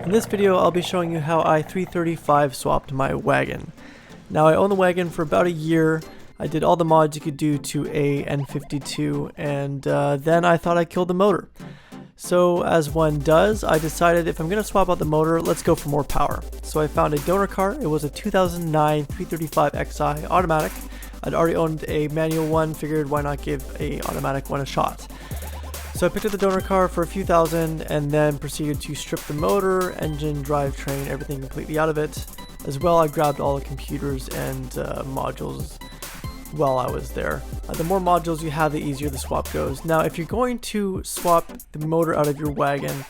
In this video, I'll be showing you how I 335 swapped my wagon. Now, I own the wagon for about a year. I did all the mods you could do to a N52, and then I thought I killed the motor. So, as one does, I decided if I'm going to swap out the motor, let's go for more power. So I found a donor car. It was a 2009 335 XI automatic. I'd already owned a manual one, figured why not give a automatic one a shot. So I picked up the donor car for a few thousand and then proceeded to strip the motor, engine, drivetrain, everything completely out of it. As well, I grabbed all the computers and modules while I was there. The more modules you have, the easier the swap goes. Now, if you're going to swap the motor out of your wagon,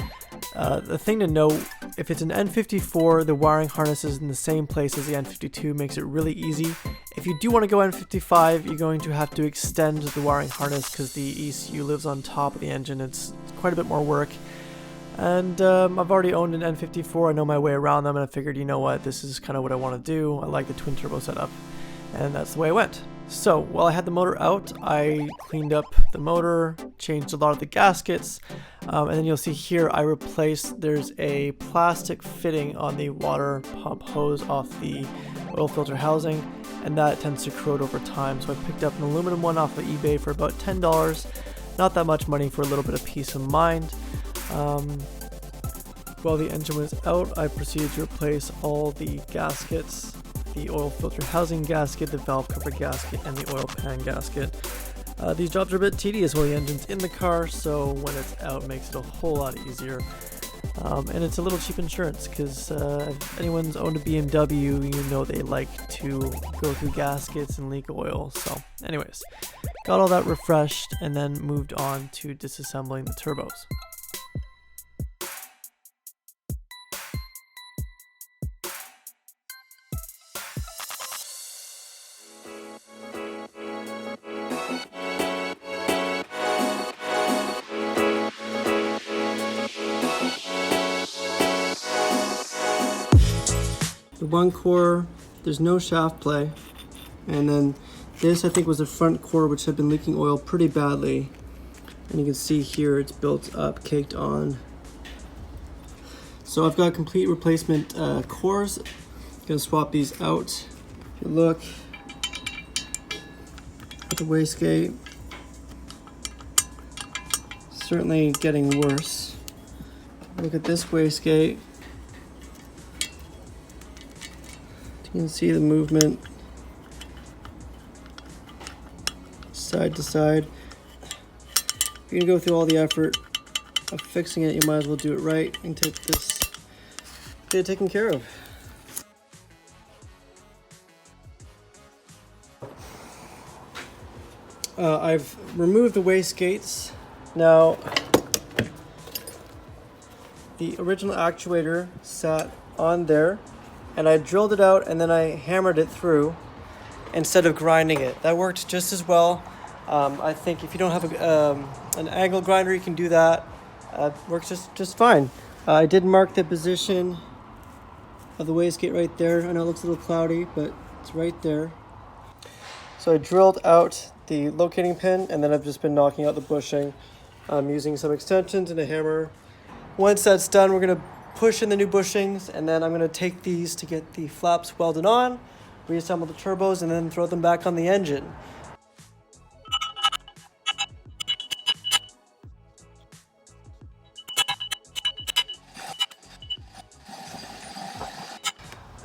the thing to know, if it's an N54, the wiring harness is in the same place as the N52, makes it really easy. If you do want to go N55, you're going to have to extend the wiring harness because the ECU lives on top of the engine. It's quite a bit more work. And I've already owned an N54, I know my way around them, and I figured, you know what, this is kind of what I want to do. I like the twin turbo setup, and that's the way I went. So, while I had the motor out, I cleaned up the motor, changed a lot of the gaskets, and then you'll see here I replaced, there's a plastic fitting on the water pump hose off the oil filter housing, and that tends to corrode over time. So I picked up an aluminum one off of eBay for about $10, not that much money for a little bit of peace of mind. While the engine was out, I proceeded to replace all the gaskets. The oil filter housing gasket, the valve cover gasket, and the oil pan gasket. These jobs are a bit tedious while the engine's in the car, so when it's out, it makes it a whole lot easier. And it's a little cheap insurance because if anyone's owned a BMW, you know they like to go through gaskets and leak oil. So anyways, got all that refreshed and then moved on to disassembling the turbos. The one core, there's no shaft play, and then this I think was the front core, which had been leaking oil pretty badly, and you can see here it's built up, caked on. So I've got complete replacement cores. Gonna swap these out. If you look at the wastegate, certainly getting worse. Look at this wastegate. You can see the movement side to side. If you're gonna go through all the effort of fixing it, you might as well do it right and get it taken care of. I've removed the wastegates. Now, the original actuator sat on there, and I drilled it out and then I hammered it through instead of grinding it. That worked just as well. I think if you don't have an angle grinder, you can do that. Works just fine. I did mark the position of the wastegate right there. I know it looks a little cloudy, but it's right there. So I drilled out the locating pin, and then I've just been knocking out the bushing. I'm using some extensions and a hammer. Once that's done, we're gonna push in the new bushings, and then I'm going to take these to get the flaps welded on, reassemble the turbos, and then throw them back on the engine.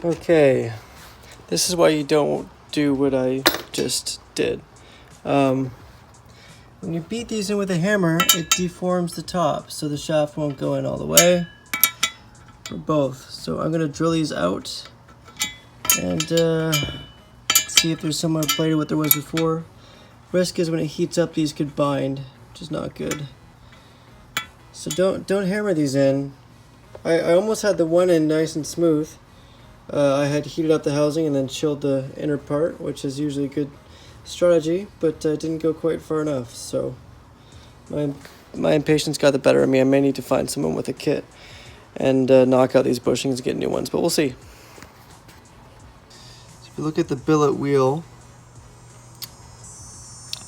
Okay, this is why you don't do what I just did. When you beat these in with a hammer, it deforms the top, so the shaft won't go in all the way. For both. So I'm going to drill these out and see if there's somewhere plated what there was before. Risk is when it heats up, these could bind, which is not good. So don't hammer these in. I almost had the one in nice and smooth. I had heated up the housing and then chilled the inner part, which is usually a good strategy, but I didn't go quite far enough. So my impatience got the better of me. I may need to find someone with a kit and knock out these bushings and get new ones, but we'll see. So if you look at the billet wheel,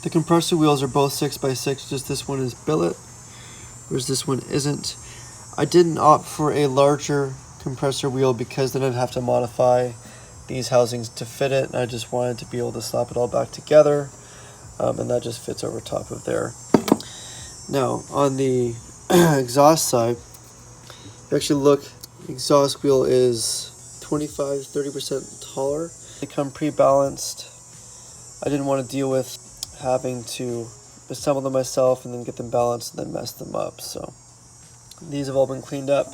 the compressor wheels are both 6x6, just this one is billet, whereas this one isn't. I didn't opt for a larger compressor wheel because then I'd have to modify these housings to fit it, and I just wanted to be able to slap it all back together, and that just fits over top of there. Now on the exhaust side, if you actually look, the exhaust wheel is 25-30% taller. They come pre-balanced. I didn't want to deal with having to assemble them myself and then get them balanced and then mess them up. So these have all been cleaned up.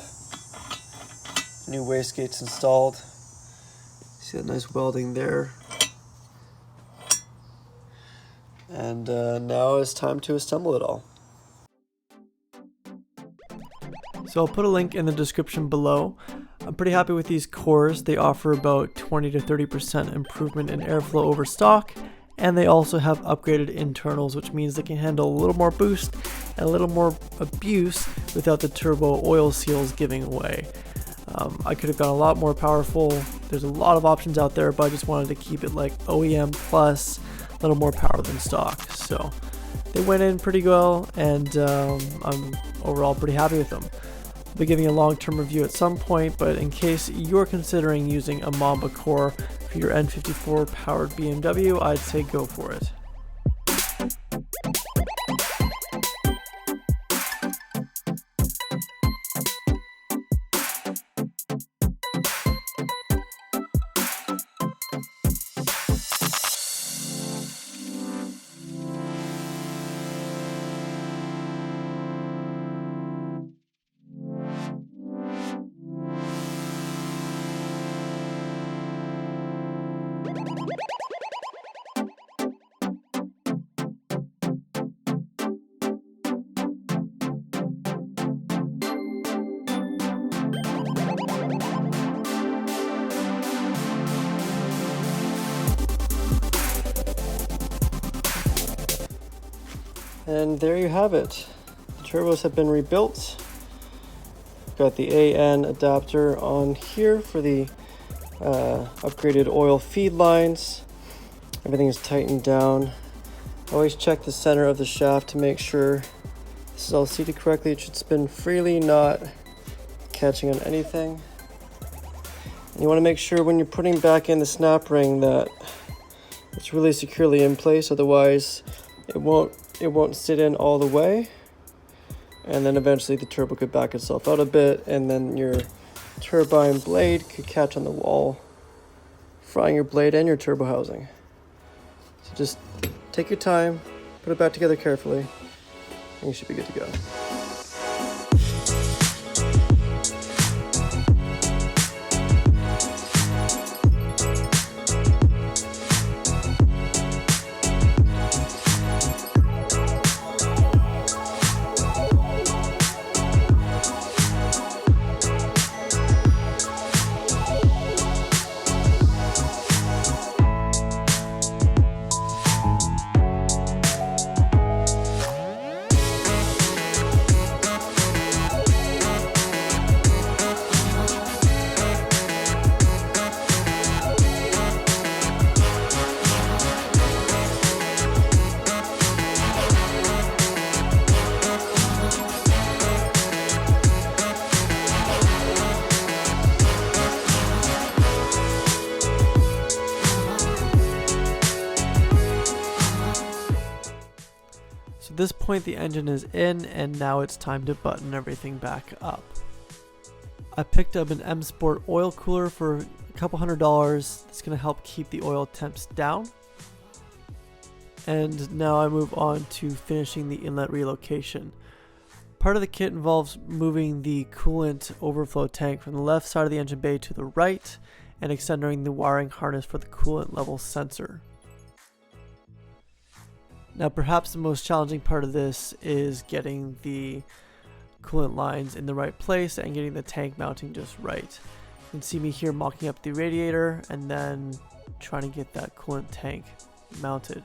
New wastegates installed. See that nice welding there. And now it's time to assemble it all. So I'll put a link in the description below. I'm pretty happy with these cores. They offer about 20 to 30% improvement in airflow over stock, and they also have upgraded internals, which means they can handle a little more boost and a little more abuse without the turbo oil seals giving away. I could have gone a lot more powerful. There's a lot of options out there, but I just wanted to keep it like OEM plus a little more power than stock. So they went in pretty well, and I'm overall pretty happy with them. I'll be giving a long-term review at some point, but in case you're considering using a Mamaba core for your N54 powered BMW, I'd say go for it. And there you have it. The turbos have been rebuilt. Got the AN adapter on here for the upgraded oil feed lines. Everything is tightened down. Always check the center of the shaft to make sure this is all seated correctly. It should spin freely, not catching on anything. And you want to make sure when you're putting back in the snap ring that it's really securely in place, otherwise it won't sit in all the way, and then eventually the turbo could back itself out a bit, and then your turbine blade could catch on the wall, frying your blade and your turbo housing. So just take your time, put it back together carefully, and you should be good to go. At this point the engine is in, and now it's time to button everything back up. I picked up an M Sport oil cooler for a couple $100. It's going to help keep the oil temps down. And now I move on to finishing the inlet relocation. Part of the kit involves moving the coolant overflow tank from the left side of the engine bay to the right and extending the wiring harness for the coolant level sensor. Now perhaps the most challenging part of this is getting the coolant lines in the right place and getting the tank mounting just right. You can see me here mocking up the radiator and then trying to get that coolant tank mounted.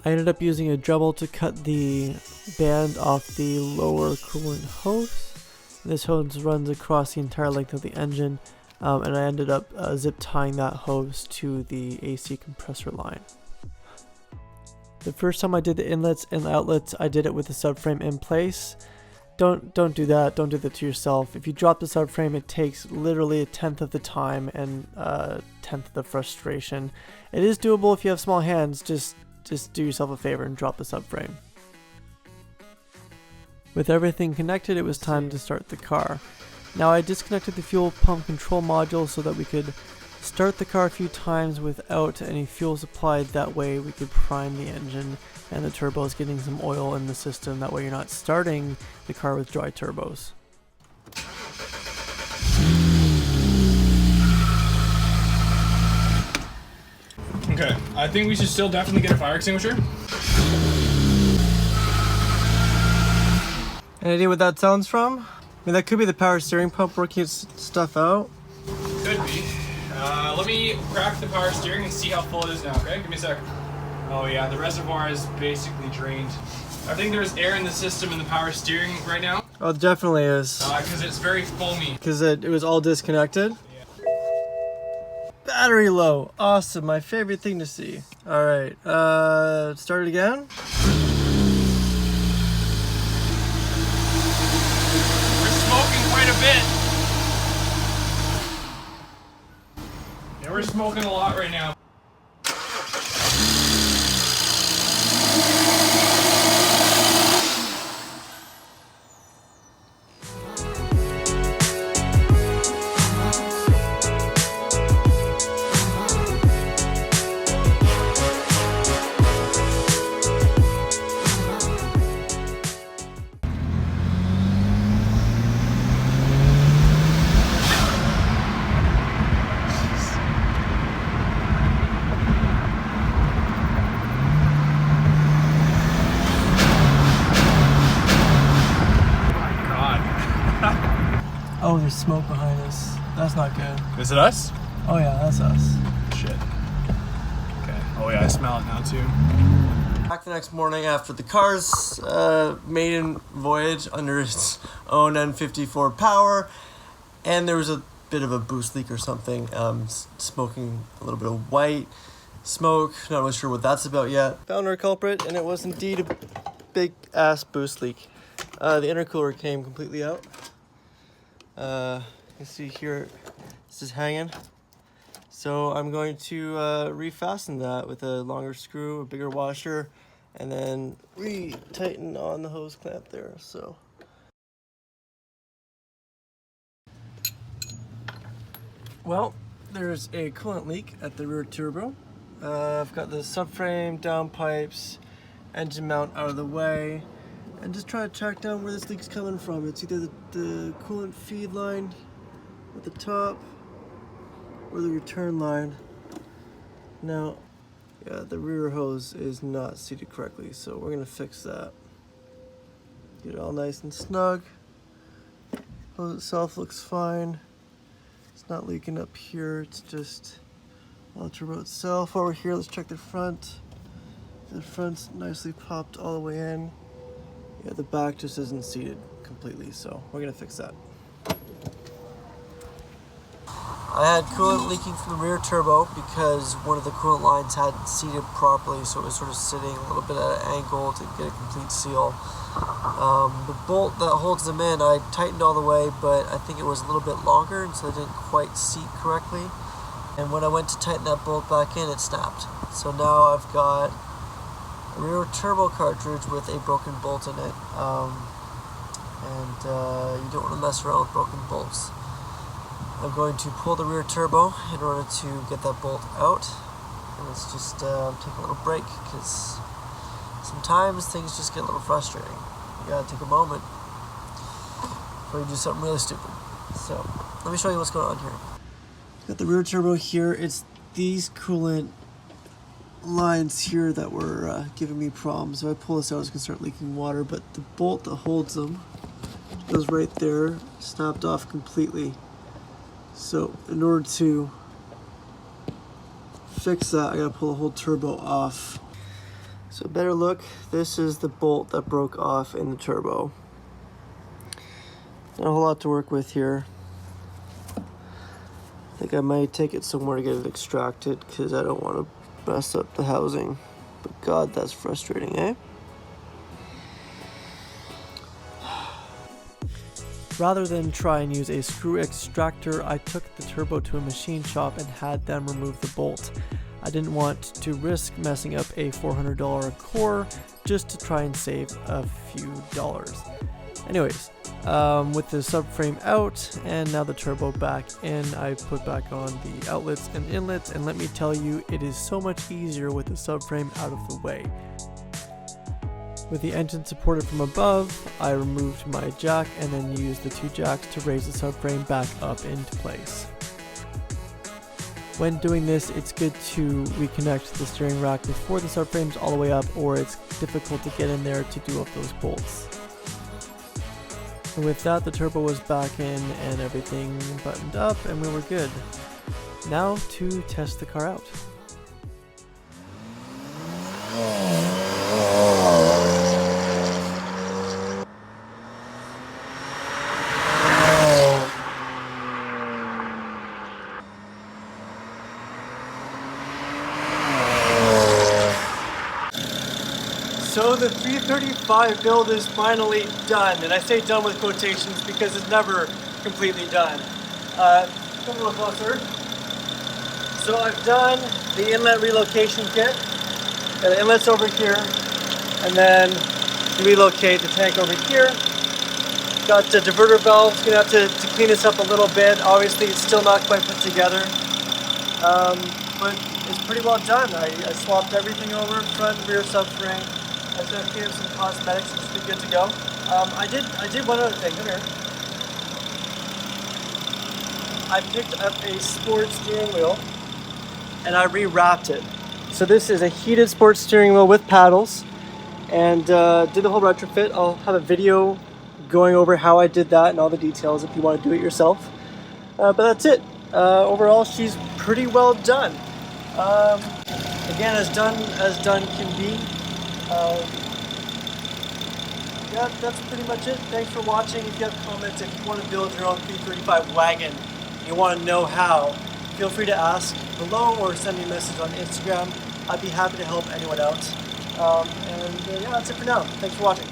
I ended up using a Dremel to cut the band off the lower coolant hose. This hose runs across the entire length of the engine, and I ended up zip tying that hose to the AC compressor line. The first time I did the inlets and outlets, I did it with the subframe in place. don't do that. Don't do that to yourself. If you drop the subframe, it takes literally 1/10 of the time and 1/10 of the frustration. It is doable if you have small hands. Just do yourself a favor and drop the subframe. With everything connected, it was time to start the car. Now I disconnected the fuel pump control module so that we could start the car a few times without any fuel supplied. That way we could prime the engine and the turbos, getting some oil in the system. That way you're not starting the car with dry turbos. Okay, I think we should still definitely get a fire extinguisher. Any idea what that sounds from? I mean, that could be the power steering pump working its stuff out. Could be. Let me crack the power steering and see how full it is now, okay? Give me a sec. Oh yeah, the reservoir is basically drained. I think there's air in the system in the power steering right now. Oh, it definitely is. Because it's very foamy. Because it was all disconnected? Yeah. Battery low. Awesome, my favorite thing to see. Alright, start it again. Quite a bit. Yeah, we're smoking a lot right now. Oh, there's smoke behind us. That's not good. Is it us? Oh yeah, that's us. Shit. Okay. Oh yeah, I smell it now too. Back the next morning after the car's maiden voyage under its own N54 power, and there was a bit of a boost leak or something, smoking a little bit of white smoke. Not really sure what that's about yet. Found our culprit, and it was indeed a big ass boost leak. The intercooler came completely out. You can see here, this is hanging. So I'm going to refasten that with a longer screw, a bigger washer, and then re-tighten on the hose clamp there. So. Well, there's a coolant leak at the rear turbo. I've got the subframe, downpipes, engine mount out of the way, and just try to track down where this leak's coming from. It's either the coolant feed line at the top or the return line. Now, yeah, the rear hose is not seated correctly, so we're gonna fix that. Get it all nice and snug. Hose itself looks fine. It's not leaking up here, it's just on the turbo itself. Over here, let's check the front. The front's nicely popped all the way in. Yeah, the back just isn't seated completely, so we're gonna fix that. I had coolant leaking from the rear turbo because one of the coolant lines hadn't seated properly, so it was sort of sitting a little bit at an angle to get a complete seal. The bolt that holds them in, I tightened all the way, but I think it was a little bit longer, and so it didn't quite seat correctly. And when I went to tighten that bolt back in, it snapped. So now I've got a rear turbo cartridge with a broken bolt in it. You don't want to mess around with broken bolts. I'm going to pull the rear turbo in order to get that bolt out. And let's just take a little break, because sometimes things just get a little frustrating. You gotta take a moment before you do something really stupid. So, let me show you what's going on here. Got the rear turbo here. It's these coolant lines here that were giving me problems. If I pull this out, it's gonna start leaking water, but the bolt that holds them goes right there, snapped off completely. So in order to fix that, I gotta pull the whole turbo off. So better look, this is the bolt that broke off in the turbo. Not a whole lot to work with here. I think I might take it somewhere to get it extracted, because I don't want to mess up the housing. But God, that's frustrating, eh? Rather than try and use a screw extractor, I took the turbo to a machine shop and had them remove the bolt. I didn't want to risk messing up a $400 core just to try and save a few dollars. Anyways, with the subframe out and now the turbo back in, I put back on the outlets and inlets, and let me tell you, it is so much easier with the subframe out of the way. With the engine supported from above, I removed my jack and then used the two jacks to raise the subframe back up into place. When doing this, it's good to reconnect the steering rack before the subframe's all the way up, or it's difficult to get in there to do up those bolts. And with that, the turbo was back in and everything buttoned up and we were good. Now to test the car out. So the 335 build is finally done, and I say done with quotations because it's never completely done. Come a little closer. So I've done the inlet relocation kit. Got the inlets over here, and then relocate the tank over here. Got the diverter valves. Gonna have to clean this up a little bit. Obviously, it's still not quite put together, but it's pretty well done. I swapped everything over, front and rear subframe. I was going to clean up some cosmetics and just be good to go. I did one other thing. Come here. I picked up a sports steering wheel and I rewrapped it. So this is a heated sports steering wheel with paddles, and did the whole retrofit. I'll have a video going over how I did that and all the details if you want to do it yourself. But that's it. Overall, she's pretty well done. Again, as done can be. Yeah, that's pretty much it. Thanks for watching. If you have comments, if you want to build your own 335 wagon, you want to know how, feel free to ask below or send me a message on Instagram. I'd be happy to help anyone out. Yeah, that's it for now. Thanks for watching.